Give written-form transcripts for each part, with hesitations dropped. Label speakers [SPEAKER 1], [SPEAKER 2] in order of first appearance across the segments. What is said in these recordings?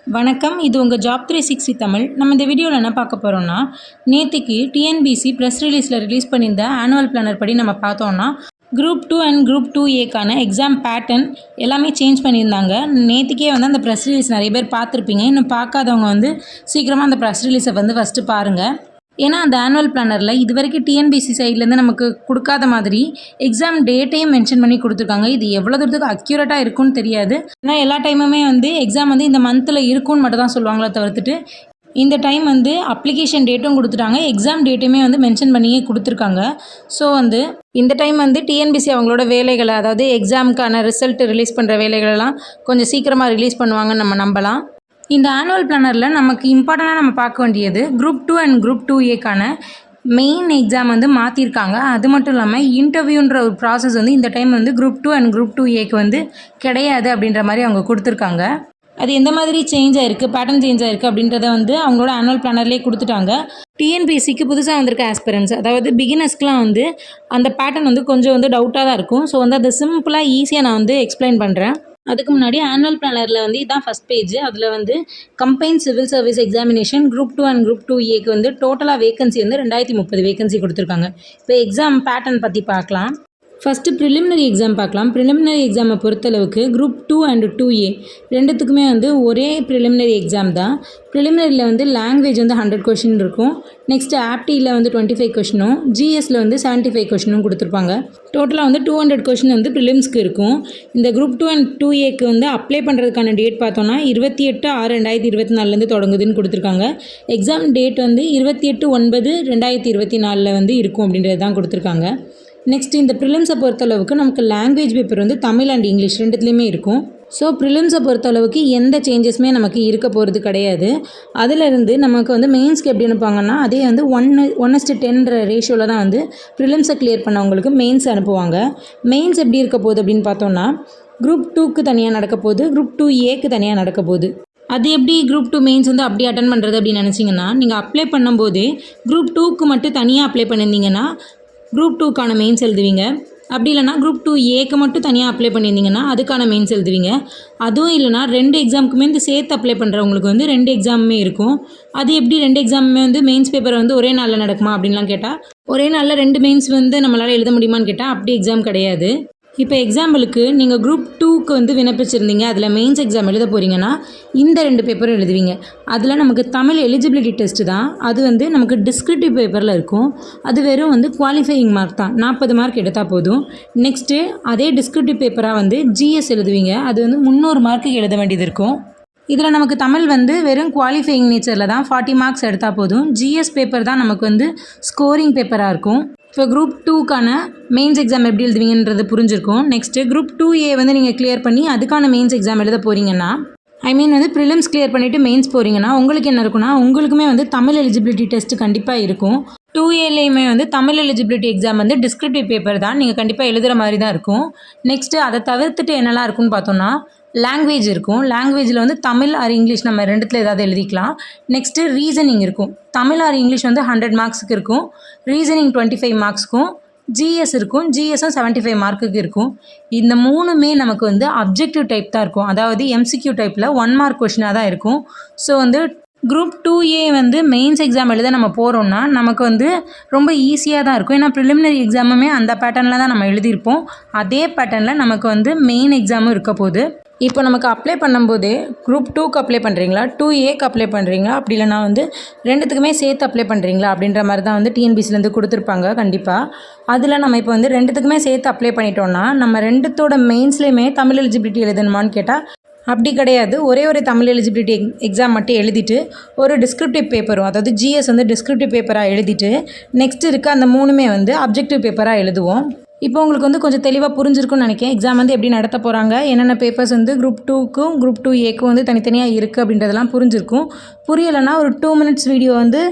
[SPEAKER 1] வணக்கம். இது உங்கள் ஜாப் 360 தமிழ். நம்ம இந்த வீடியோவில் என்ன பார்க்க போகிறோம்னா, நேத்திக்கு டிஎன்பிஎஸ்சி ப்ரெஸ் ரிலீஸில் ரிலீஸ் பண்ணியிருந்த ஆனுவல் பிளானர் படி நம்ம பார்த்தோம்னா, குரூப் 2 அண்ட் குரூப் 2ஏக்கான எக்ஸாம் பேட்டர்ன் எல்லாமே சேஞ்ச் பண்ணியிருந்தாங்க. நேத்திக்கே வந்து அந்த ப்ரெஸ் ரிலீஸ் நிறைய பேர் பார்த்துருப்பீங்க. இன்னும் பார்க்காதவங்க வந்து சீக்கிரமாக அந்த ப்ரெஸ் ரிலீஸை வந்து ஃபஸ்ட்டு பாருங்கள். ஏன்னா அந்த ஆனுவல் பிளானரில் இது வரைக்கும் டிஎன்பிஎஸ்சி சைட்லேருந்து நமக்கு கொடுக்காத மாதிரி எக்ஸாம் டேட்டையும் மென்ஷன் பண்ணி கொடுத்துருக்காங்க. இது எவ்வளோ தூரத்துக்கு அக்யூரேட்டாக இருக்கும்னு தெரியாது. ஏன்னா எல்லா டைமுமே வந்து எக்ஸாம் வந்து இந்த மந்தில் இருக்கும்னு மட்டும் தான் சொல்லுவாங்களே தவிர்த்துட்டு, இந்த டைம் வந்து அப்ளிகேஷன் டேட்டும் கொடுத்துட்டாங்க, எக்ஸாம் டேட்டுமே வந்து மென்ஷன் பண்ணியே கொடுத்துருக்காங்க. ஸோ வந்து இந்த டைம் வந்து டிஎன்பிஎஸ்சி அவங்களோட வேலைகளை, அதாவது எக்ஸாமுக்கான ரிசல்ட் ரிலீஸ் பண்ணுற வேலைகளெல்லாம் கொஞ்சம் சீக்கிரமாக ரிலீஸ் பண்ணுவாங்கன்னு நம்ம நம்பலாம். இந்த ஆனுவல் பிளானரில் நமக்கு இம்பார்ட்டண்ட்டாக நம்ம பார்க்க வேண்டியது குரூப் 2 அண்ட் குரூப் 2ஏக்கான மெயின் எக்ஸாம் வந்து மாற்றிருக்காங்க. அது மட்டும் இல்லாமல் இன்டர்வியூன்ற ஒரு ப்ராசஸ் வந்து இந்த டைம் வந்து குரூப் 2 அண்ட் குரூப் 2ஏக்கு வந்து கிடையாது அப்படின்ற மாதிரி அவங்க கொடுத்துருக்காங்க. அது எந்த மாதிரி சேஞ்ச் ஆயிருக்கு, பேட்டர்ன் சேஞ்ச் ஆயிருக்கு அப்படின்றத வந்து அவங்களோட ஆனுவல் பிளானர்லேயே கொடுத்துட்டாங்க. டிஎன்பிஎஸ்சிக்கு புதுசாக வந்திருக்க ஆஸ்பிரன்ஸ், அதாவது பிகினர்ஸ்க்குலாம் வந்து அந்த பேட்டர்ன் வந்து கொஞ்சம் வந்து டவுட்டாக தான் இருக்கும். ஸோ வந்து அதை சிம்பிளாக ஈஸியாக நான் வந்து எக்ஸ்பிளைன் பண்ணுறேன். அதுக்கு முன்னாடி ஆனுவல் பிளானரில் வந்து இதான் ஃபஸ்ட் பேஜ். அதில் வந்து combined civil service examination group 2 and group 2ஏக்கு வந்து டோட்டலாக வேகன்சி வந்து 2030 வேகன்சி கொடுத்துருக்காங்க. இப்போ எக்ஸாம் பேட்டர்ன் பற்றி பார்க்கலாம். ஃபஸ்ட்டு ப்ரிலிமினரி எக்ஸாம் பார்க்கலாம். ப்ரிலிமினரி எக்ஸாமை பொறுத்தளவுக்கு குரூப் 2 அண்ட் 2ஏ ரெண்டுத்துக்குமே வந்து ஒரே ப்ரிலிமினரி எக்ஸாம் தான். ப்ரிலிமினரியில் வந்து லாங்குவேஜ் வந்து 100 கொஷின் இருக்கும். நெக்ஸ்ட்டு ஆப்டியில் வந்து 25 கொஷினும், ஜிஎஸ்சில் வந்து 75 கொஷினும் கொடுத்துருப்பாங்க. டோட்டலாக வந்து 200 கொஷின் வந்து ப்ரிலிம்ஸ்க்கு இருக்கும். இந்த குரூப் 2 அண்ட் 2ஏக்கு வந்து அப்ளை பண்ணுறதுக்கான டேட் பார்த்தோன்னா 28/6/2024 தொடங்குதுன்னு கொடுத்துருக்காங்க. எக்ஸாம் டேட் வந்து 28/9/2024 வந்து இருக்கும் அப்படின்றது தான் கொடுத்துருக்காங்க. நெக்ஸ்ட் இந்த ப்ரிலிம்ஸை பொறுத்தளவுக்கு நமக்கு லாங்குவேஜ் பேப்பர் வந்து தமிழ் அண்ட் இங்கிலீஷ் ரெண்டுத்துலேயுமே இருக்கும். ஸோ ப்ரிலிம்ஸை பொறுத்தளவுக்கு எந்த சேஞ்சஸுமே நமக்கு இருக்க போகிறது கிடையாது. அதிலிருந்து நமக்கு வந்து மெயின்ஸ்க்கு எப்படி அனுப்புவாங்கன்னா, அதே வந்து 1:10 ரேஷியோவில் தான் வந்து ப்ரிலிம்ஸை கிளியர் பண்ணவங்களுக்கு மெயின்ஸ் அனுப்புவாங்க. மெயின்ஸ் எப்படி இருக்க போகுது அப்படின்னு பார்த்தோன்னா, குரூப் 2க்கு தனியாக நடக்க போகுது, குரூப் 2ஏக்கு தனியாக நடக்க போகுது. அது எப்படி குரூப் 2 மெயின்ஸ் வந்து அப்படி அட்டன் பண்ணுறது அப்படின்னு நினச்சிங்கன்னா, நீங்கள் அப்ளை பண்ணும்போதே குரூப் 2க்கு மட்டும் தனியாக அப்ளை பண்ணியிருந்தீங்கன்னா குரூப் 2க்கான மெயின்ஸ் எழுதுவீங்க. அப்படி இல்லைனா குரூப் 2ஏக்கு மட்டும் தனியாக அப்ளை பண்ணியிருந்தீங்கன்னா அதுக்கான மெயின்ஸ் எழுதுவீங்க. அதுவும் இல்லைனா 2 எக்ஸாமுக்குமே வந்து சேர்த்து அப்ளை பண்ணுறவங்களுக்கு வந்து 2 எக்ஸாமுமே இருக்கும். அது எப்படி 2 எக்ஸாமுமே வந்து மெயின்ஸ் பேப்பர் வந்து ஒரே நாளில் நடக்குமா அப்படின்லாம் கேட்டால், ஒரே நாளில் 2 மெயின்ஸ் வந்து நம்மளால் எழுத முடியுமான்னு கேட்டால் அப்படி எக்ஸாம் கிடையாது. இப்போ எக்ஸாம்பிளுக்கு நீங்கள் குரூப் 2க்கு வந்து விண்ணப்பிச்சிருந்தீங்க, அதில் மெயின்ஸ் எக்ஸாம் எழுத போகிறீங்கன்னா இந்த 2 பேப்பரும் எழுதுவீங்க. அதில் நமக்கு தமிழ் எலிஜிபிலிட்டி டெஸ்ட்டு தான், அது வந்து நமக்கு டிஸ்கிரிப்டிவ் பேப்பரில் இருக்கும். அது வெறும் வந்து குவாலிஃபையிங் மார்க் தான், 40 மார்க் எடுத்தால் போதும். நெக்ஸ்ட்டு அதே டிஸ்கிரிப்டிவ் பேப்பராக வந்து ஜிஎஸ் எழுதுவீங்க. அது வந்து 300 மார்க்குக்கு எழுத வேண்டியது இருக்கும். இதில் நமக்கு தமிழ் வந்து வெறும் குவாலிஃபையிங் நேச்சரில் தான் 40 மார்க்ஸ் எடுத்தால் போதும். ஜிஎஸ் பேப்பர் தான் நமக்கு வந்து ஸ்கோரிங் பேப்பராக இருக்கும். இப்போ குரூப் 2க்கான மெயின்ஸ் எக்ஸாம் எப்படி எழுதுவீங்கன்றது புரிஞ்சிருக்கும். நெக்ஸ்ட்டு குரூப் 2ஏ வந்து நீங்கள் கிளியர் பண்ணி அதுக்கான மெயின்ஸ் எக்ஸாம் எழுத போகிறீங்கன்னா, வந்து ப்ரிலிம்ஸ் கிளியர் பண்ணிவிட்டு மெயின்ஸ் போகிறீங்கன்னா உங்களுக்கு என்ன இருக்குன்னா, உங்களுக்குமே வந்து தமிழ் எலிஜிபிலிட்டி டெஸ்ட் கண்டிப்பாக இருக்கும். 2ஏலேயுமே வந்து தமிழ் எலிஜிபிலிட்டி எக்ஸாம் வந்து டிஸ்கிரிப்டிவ் பேப்பர் தான், நீங்கள் கண்டிப்பாக எழுதுகிற மாதிரி தான் இருக்கும். நெக்ஸ்ட்டு அதை தவிர்த்துட்டு என்னெல்லாம் இருக்குன்னு பார்த்தோன்னா, லாங்குவேஜ் இருக்கும். லாங்குவேஜில் வந்து தமிழ் ஆர் இங்கிலீஷ் நம்ம ரெண்டுத்தில் ஏதாவது எழுதிக்கலாம். நெக்ஸ்ட்டு ரீசனிங் இருக்கும். தமிழ் ஆர் இங்கிலீஷ் வந்து 100 மார்க்ஸுக்கு இருக்கும், ரீசனிங் 25 மார்க்ஸ்க்கும், ஜிஎஸ் இருக்கும், ஜிஎஸும் 75 மார்க்குக்கு இருக்கும். இந்த 3மே நமக்கு வந்து அப்ஜெக்டிவ் டைப் தான் இருக்கும், அதாவது எம்சிக்யூ டைப்பில் 1 மார்க் கொஷினாக தான் இருக்கும். ஸோ வந்து குரூப் 2ஏ வந்து மெயின்ஸ் எக்ஸாம் எழுத நம்ம போகிறோம்னா நமக்கு வந்து ரொம்ப ஈஸியாக தான் இருக்கும். ஏன்னா ப்ரிலிமினரி எக்ஸாமுமே அந்த பேட்டர்னில் தான் நம்ம எழுதியிருப்போம். அதே பேட்டர்னில் நமக்கு வந்து மெயின் எக்ஸாமும் இருக்க போகுது. இப்போ நமக்கு அப்ளை பண்ணும்போதே குரூப் 2க்கு அப்ளை பண்ணுறீங்களா, 2ஏக்கு அப்ளை பண்ணுறீங்களா, அப்படி இல்லைனா வந்து ரெண்டுத்துக்குமே சேர்த்து அப்ளை பண்ணுறீங்களா அப்படின்ற மாதிரி தான் வந்து டிஎன்பிஎஸ்சிலேருந்து கொடுத்துருப்பாங்க கண்டிப்பாக. அதில் நம்ம இப்போ வந்து ரெண்டுத்துக்குமே சேர்த்து அப்ளை பண்ணிட்டோம்னா நம்ம ரெண்டுத்தோட மெயின்ஸ்லேயுமே தமிழ் எலிஜிபிலிட்டி எழுதணுமான்னு கேட்டால் அப்படி கிடையாது. ஒரே ஒரு தமிழ் எலிஜிபிலிட்டி எக்ஸாம் மட்டும் எழுதிட்டு ஒரு டிஸ்கிரிப்டிவ் பேப்பரும், அதாவது ஜிஎஸ் வந்து டிஸ்கிரிப்டிவ் பேப்பராக எழுதிட்டு நெக்ஸ்ட் இருக்க அந்த 3மே வந்து அப்ஜெக்டிவ் பேப்பராக எழுதுவோம். இப்போ உங்களுக்கு வந்து கொஞ்சம் தெளிவாக புரிஞ்சிருக்கும்னு நினைக்கிறேன். எக்ஸாம் வந்து எப்படி நடத்த போகிறாங்க, என்னென்ன பேப்பர்ஸ் வந்து குரூப் 2க்கும் குரூப் 2ஏக்கும் வந்து தனித்தனியாக இருக்குது அப்படின்றதெல்லாம் புரிஞ்சிருக்கும். புரியலைன்னா ஒரு 2 மினிட்ஸ் வீடியோ வந்து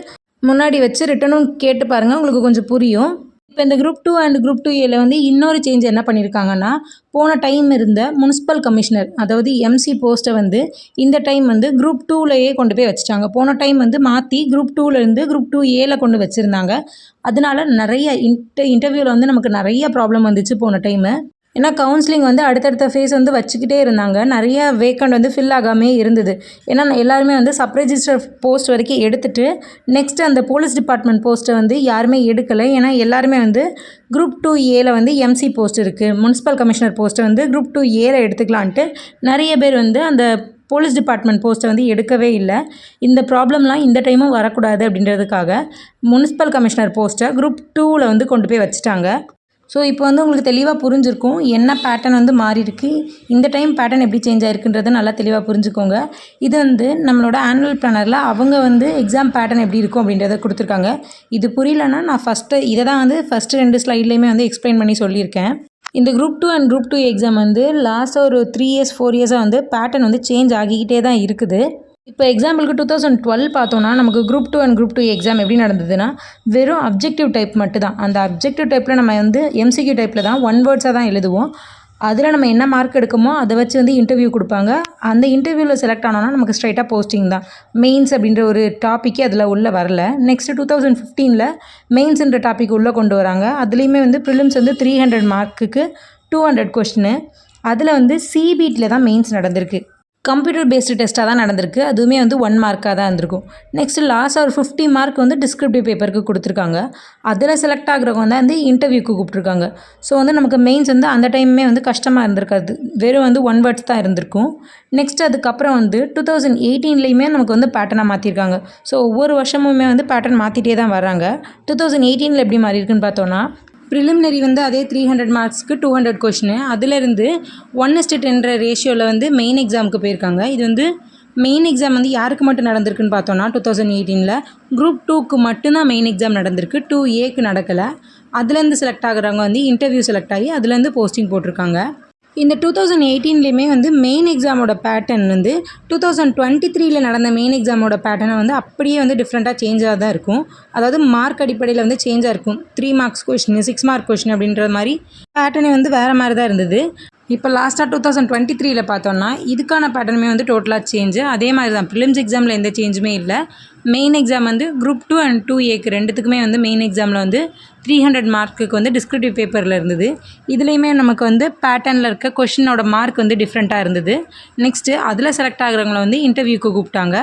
[SPEAKER 1] முன்னாடி வச்சு ரிட்டனும் கேட்டு பாருங்கள், உங்களுக்கு கொஞ்சம் புரியும். இப்போ இந்த குரூப் 2 அண்ட் குரூப் 2ஏல வந்து இன்னொரு சேஞ்ச் என்ன பண்ணியிருக்காங்கன்னா, போன டைம் இருந்த முனிசிபல் கமிஷனர், அதாவது எம்சி போஸ்ட்டை வந்து இந்த டைம் வந்து குரூப் 2லேயே கொண்டு போய் வச்சுட்டாங்க. போன டைம் வந்து மாற்றி குரூப் 2லேருந்து குரூப் 2ஏல கொண்டு வச்சுருந்தாங்க. அதனால நிறைய இன்டர்வியூவில் வந்து நமக்கு நிறைய ப்ராப்ளம் வந்துச்சு போன டைமு. ஏன்னா கவுன்சிலிங் வந்து அடுத்தடுத்த ஃபேஸ் வந்து வச்சுக்கிட்டே இருந்தாங்க. நிறைய வேக்கண்ட் வந்து ஃபில் ஆகாமே இருந்தது. ஏன்னா எல்லாருமே வந்து சப் ரெஜிஸ்டர் போஸ்ட் வரைக்கும் எடுத்துட்டு நெக்ஸ்ட் அந்த போலீஸ் டிபார்ட்மெண்ட் போஸ்ட்டை வந்து யாருமே எடுக்கலை. ஏன்னா எல்லாருமே வந்து குரூப் 2A வந்து எம்சி போஸ்ட் இருக்குது, முனிசிபல் கமிஷனர் போஸ்ட்டை வந்து குரூப் 2A எடுத்துக்கலான்ட்டு நிறைய பேர் வந்து அந்த போலீஸ் டிபார்ட்மெண்ட் போஸ்ட்டை வந்து எடுக்கவே இல்லை. இந்த ப்ராப்ளம்லாம் இந்த டைமும் வரக்கூடாது அப்படின்றதுக்காக முனிசிபல் கமிஷனர் போஸ்ட்டை குரூப் 2ல் வந்து கொண்டு போய் வச்சுட்டாங்க. ஸோ இப்போ வந்து உங்களுக்கு தெளிவாக புரிஞ்சிருக்கும் என்ன பேட்டர்ன் வந்து மாறி இருக்கு, இந்த டைம் பேட்டர்ன் எப்படி சேஞ்ச் ஆயிருக்குன்றது நல்லா தெளிவாக புரிஞ்சுக்கோங்க. இது வந்து நம்மளோட ஆனுவல் பிளானரில் அவங்க வந்து எக்ஸாம் பேட்டர்ன் எப்படி இருக்கும் அப்படின்றத கொடுத்துருக்காங்க. இது புரியலன்னா நான் இதை தான் வந்து ஃபஸ்ட்டு 2 ஸ்லைட்லேயுமே வந்து எக்ஸ்பிளைன் பண்ணி சொல்லியிருக்கேன். இந்த குரூப் 2 அண்ட் குரூப் 2 எக்ஸாம் வந்து லாஸ்ட்டாக ஒரு 3 இயர்ஸ் 4 இயர்ஸாக வந்து பேட்டர்ன் வந்து சேஞ்ச் ஆகிக்கிட்டே தான் இருக்குது. இப்போ எக்ஸாம்பிளுக்கு 2012 பார்த்தோன்னா நமக்கு குரூப் 2 அண்ட் குரூப் 2 எக்ஸாம் எப்படி நடந்ததுன்னா வெறும் அப்ஜெக்டிவ் டைப் மட்டும் தான். அந்த அப்ஜெக்டிவ் டைப்பில் நம்ம வந்து எம்சிக்யூ டைப்பில் தான் 1 வேர்ட்ஸாக தான் எழுதுவோம். அதில் நம்ம என்ன மார்க் எடுக்கமோ அதை வச்சு வந்து இன்டர்வியூ கொடுப்பாங்க. அந்த இன்டர்வியூவில் செலக்ட் ஆனோன்னா நமக்கு ஸ்ட்ரைட்டாக போஸ்டிங் தான். மெயின்ஸ் அப்படின்ற ஒரு டாப்பிக்கே அதில் உள்ளே வரல. நெக்ஸ்ட்டு 2015 மெயின்ஸுன்ற டாபிக் உள்ளே கொண்டு வராங்க. அதுலேயுமே வந்து ப்ரிலிம்ஸ் வந்து 300 மார்க்குக்கு 200 கொஸ்டின். அதில் வந்து சிபிடியில் தான் மெயின்ஸ் நடந்திருக்கு. கம்ப்யூட்டர் பேஸ்டு டெஸ்ட்டாக தான் நடந்திருக்கு. அதுவுமே வந்து 1 மார்க்காக தான் இருந்திருக்கும். நெக்ஸ்ட்டு லாஸ்ட்டாக ஒரு 50 மார்க் வந்து டிஸ்கிரிப்டிவ் பேப்பருக்கு கொடுத்துருக்காங்க. அதில் செலக்ட் ஆகிறவங்க வந்து இன்டர்வியூக்கு கூப்பிட்ருக்காங்க. ஸோ வந்து நமக்கு மெயின்ஸ் வந்து அந்த டைமே வந்து கஷ்டமாக இருந்திருக்காது. வெறும் வந்து 1 வேர்ட்ஸ் தான் இருந்திருக்கும். நெக்ஸ்ட் அதுக்கப்புறம் வந்து 2018லேயுமே நமக்கு வந்து பேட்டர்னாக மாற்றிருக்காங்க. ஸோ ஒவ்வொரு வருஷமுமே வந்து பேட்டர்ன் மாற்றிட்டே தான் வராங்க. 2018 எப்படி மாறி இருக்குன்னு பார்த்தோன்னா ப்ரிலிமினரி வந்து அதே 300 மார்க்ஸ்க்கு 200 கொஷினு. அதிலேருந்து 1:10 ரேஷியோவில் வந்து மெயின் எக்ஸாமுக்கு போயிருக்காங்க. இது வந்து மெயின் எக்ஸாம் வந்து யாருக்கு மட்டும் நடந்திருக்குன்னு பார்த்தோன்னா 2018 குரூப் 2க்கு மட்டும்தான் மெயின் எக்ஸாம் நடந்திருக்கு. 2Aக்கு நடக்கலை. அதுலேருந்து செலக்ட் ஆகுறவங்க வந்து இன்டர்வியூ செலக்ட் ஆகி அதுலேருந்து போஸ்டிங் போட்டிருக்காங்க. இந்த 2018லேயுமே வந்து மெயின் எக்ஸாமோட பேட்டர்ன் வந்து 2023 நடந்த மெயின் எக்ஸாமோட பேட்டர்னை வந்து அப்படியே வந்து டிஃப்ரெண்ட்டாக சேஞ்சாக தான் இருக்கும். அதாவது மார்க் அடிப்படையில் வந்து சேஞ்சாக இருக்கும். 3 மார்க்ஸ் கொஷின், 6 மார்க் கொஷின் அப்படின்ற மாதிரி பேட்டர்னே வந்து வேறு மாதிரி தான் இருந்தது. இப்போ லாஸ்ட்டாக 2023 பார்த்தோன்னா இதுக்கான பேட்டர்னுமே வந்து டோட்டலாக சேஞ்சு. அதே மாதிரி தான் ப்ரிலிம்ஸ் எக்ஸாமில் எந்த சேஞ்சுமே இல்லை. மெயின் எக்ஸாம் வந்து குரூப் 2 அண்ட் 2Aக்கு ரெண்டுத்துக்குமே வந்து மெயின் எக்ஸாமில் வந்து 300 மார்க்குக்கு வந்து டிஸ்கிரிப்டிவ் பேப்பரில் இருந்தது. இதுலேயுமே நமக்கு வந்து பேட்டர்னில் இருக்க கொஷினோட மார்க் வந்து டிஃப்ரெண்ட்டாக இருந்தது. நெக்ஸ்ட்டு அதில் செலக்ட் ஆகிறவங்கள வந்து இன்டர்வியூக்கு கூப்பிட்டாங்க.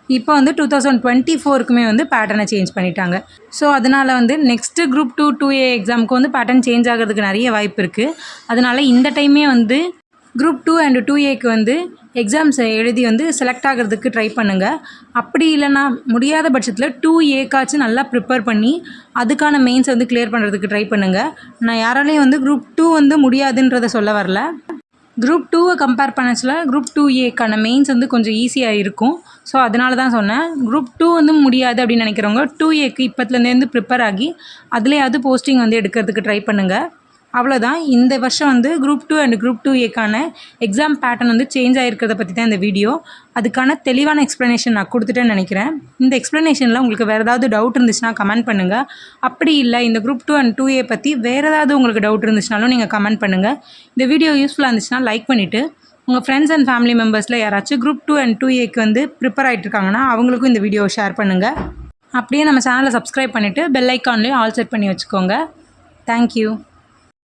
[SPEAKER 1] இப்போ வந்து 2024க்குமே வந்து பேட்டர்னை சேஞ்ச் பண்ணிட்டாங்க. ஸோ அதனால் வந்து நெக்ஸ்ட்டு குரூப் 2 2A எக்ஸாமுக்கு வந்து பேட்டர்ன் சேஞ்ச் ஆகிறதுக்கு நிறைய வாய்ப்பு இருக்குது. அதனால் இந்த டைமே வந்து குரூப் 2 அண்ட் 2Aக்கு வந்து எக்ஸாம்ஸை எழுதி வந்து செலக்ட் ஆகிறதுக்கு ட்ரை பண்ணுங்கள். அப்படி இல்லைனா முடியாத பட்சத்தில் 2Aக்காச்சும் நல்லா ப்ரிப்பேர் பண்ணி அதுக்கான மெயின்ஸை வந்து கிளியர் பண்ணுறதுக்கு ட்ரை பண்ணுங்கள். நான் யாராலையும் வந்து குரூப் 2 வந்து முடியாதுன்றதை சொல்ல வரல. குரூப் 2வை கம்பேர் பண்ணச்சில் குரூப் 2Aக்கான மெயின்ஸ் வந்து கொஞ்சம் ஈஸியாக இருக்கும். ஸோ அதனால தான் சொன்னேன். குரூப் 2 வந்து முடியாது அப்படின்னு நினைக்கிறவங்க 2Aக்கு இப்போத்துலேருந்து ப்ரிப்பேர் ஆகி அதுலேயாவது போஸ்டிங் வந்து எடுக்கிறதுக்கு ட்ரை பண்ணுங்கள். அவ்வளோதான். இந்த வருஷம் வந்து குரூப் 2 அண்ட் குரூப் 2Aக்கான எக்ஸாம் பேட்டர்ன் வந்து சேஞ்ச் ஆகிருக்கிறத பற்றி தான் இந்த வீடியோ. அதுக்கான தெளிவான எக்ஸ்ப்ளனேஷன் நான் கொடுத்துட்டேன்னு நினைக்கிறேன். இந்த எக்ஸ்ப்ளனேஷனில் உங்களுக்கு வேறு ஏதாவது டவுட் இருந்துச்சுன்னா கமெண்ட் பண்ணுங்கள். அப்படி இல்லை இந்த குரூப் 2 அண்ட் 2A பற்றி வேறு ஏதாவது உங்களுக்கு டவுட் இருந்துச்சுனாலும் நீங்கள் கமெண்ட் பண்ணுங்கள். இந்த வீடியோ யூஸ்ஃபுல்லாக இருந்துச்சுன்னா லைக் பண்ணிவிட்டு உங்கள் ஃப்ரெண்ட்ஸ் அண்ட் ஃபேமிலி மெம்பர்ஸில் யாராச்சும் குரூப் 2 அண்ட் 2Aக்கு வந்து ப்ரிப்பேர் ஆகிட்டு இருக்காங்கன்னா அவங்களுக்கும் இந்த வீடியோவை ஷேர் பண்ணுங்கள். அப்படியே நம்ம சேனலை சப்ஸ்கிரைப் பண்ணிவிட்டு பெல் ஐக்கான்லேயும் ஆல் செட் பண்ணி வச்சுக்கோங்க. தேங்க்யூ.